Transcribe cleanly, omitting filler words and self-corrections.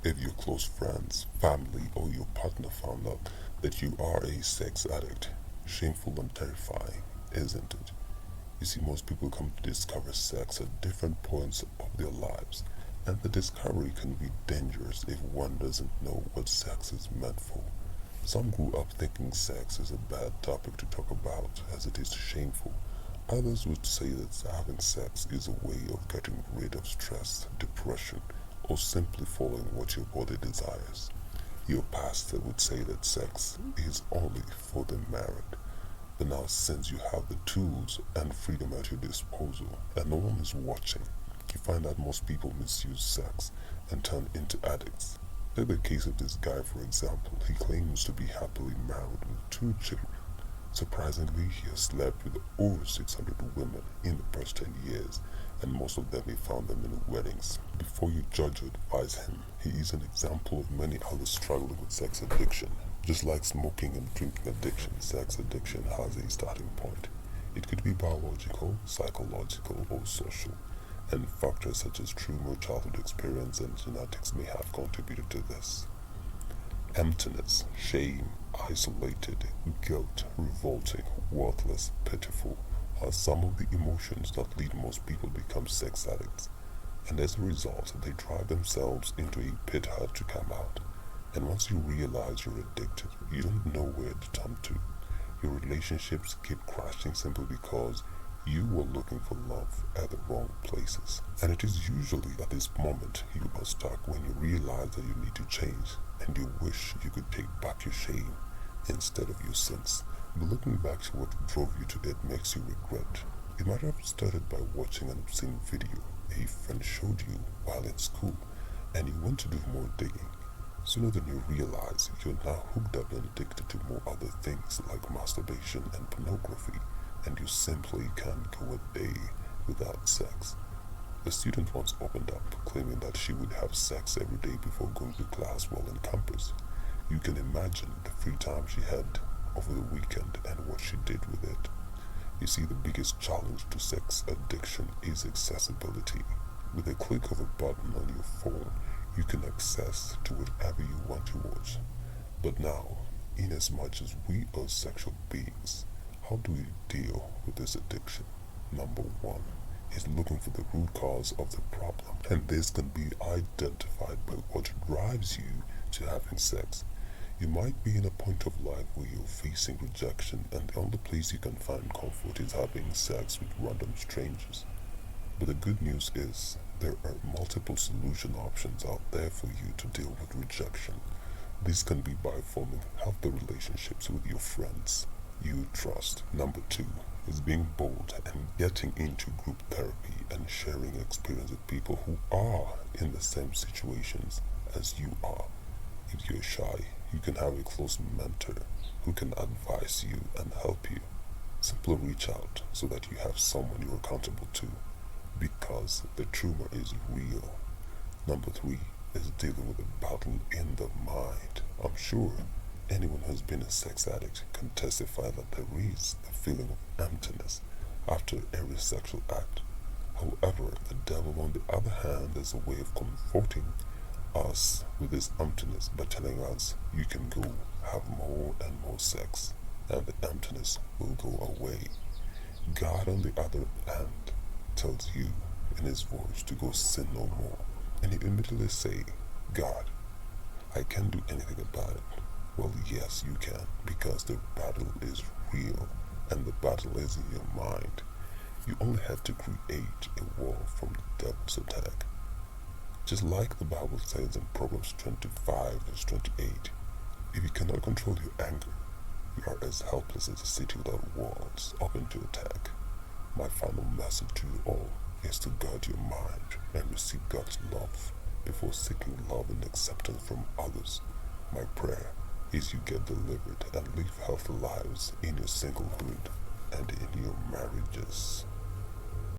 If your close friends, family, or your partner found out that you are a sex addict, shameful and terrifying, isn't it? You see, most people come to discover sex at different points of their lives, and the discovery can be dangerous if one doesn't know what sex is meant for. Some grew up thinking sex is a bad topic to talk about as it is shameful. Others would say that having sex is a way of getting rid of stress, depression, or simply following what your body desires. Your pastor would say that sex is only for the married. But now, since you have the tools and freedom at your disposal, and no one is watching, you find that most people misuse sex and turn into addicts. Take the case of this guy, for example. He claims to be happily married with two children. Surprisingly, he has slept with over 600 women in the past 10 years, and most of them he found them in weddings. Before you judge or advise him, he is an example of many others struggling with sex addiction. Just like smoking and drinking addiction, sex addiction has a starting point. It could be biological, psychological, or social, and factors such as trauma, childhood experience, and genetics may have contributed to this. Emptiness, shame, isolated, guilt, revolting, worthless, pitiful are some of the emotions that lead most people to become sex addicts. And as a result, they drive themselves into a pit hard to come out. And once you realize you're addicted, you don't know where to turn to. Your relationships keep crashing simply because you were looking for love at the wrong places. And it is usually at this moment you are stuck when you realize that you need to change and you wish you could take back your shame instead of your sins. But looking back to what drove you to it makes you regret. It might have started by watching an obscene video a friend showed you while in school, and you want to do more digging. Sooner than you realize, you're now hooked up and addicted to more other things like masturbation and pornography, and you simply can't go a day without sex. A student once opened up, claiming that she would have sex every day before going to class while on campus. You can imagine the free time she had over the weekend and what she did with it. You see, the biggest challenge to sex addiction is accessibility. With a click of a button on your phone, you can access to whatever you want to watch. But now, inasmuch as we are sexual beings, how do we deal with this addiction? Number one is looking for the root cause of the problem, and this can be identified by what drives you to having sex. You might be in a point of life where you're facing rejection, and the only place you can find comfort is having sex with random strangers. But the good news is, there are multiple solution options out there for you to deal with rejection. This can be by forming healthy relationships with your friends you trust. Number two is being bold and getting into group therapy and sharing experience with people who are in the same situations as you are. If you're shy, you can have a close mentor who can advise you and help you. Simply reach out so that you have someone you're accountable to, because the trauma is real. Number three is dealing with a battle in the mind. I'm sure anyone who's been a sex addict can testify that there is the feeling of emptiness after every sexual act. However, the devil, on the other hand, is a way of comforting us with this emptiness by telling us you can go have more and more sex and the emptiness will go away. God, on the other hand, tells you in his voice to go sin no more, and you immediately say, God, I can't do anything about it. Well, yes, you can, because the battle is real and the battle is in your mind. You only have to create a wall from the devil's attack. Just like the Bible says in Proverbs 25 verse 28, if you cannot control your anger, you are as helpless as a city without walls open to attack. My final message to you all is to guard your mind and receive God's love before seeking love and acceptance from others. My prayer is you get delivered and live healthy lives in your singlehood and in your marriages.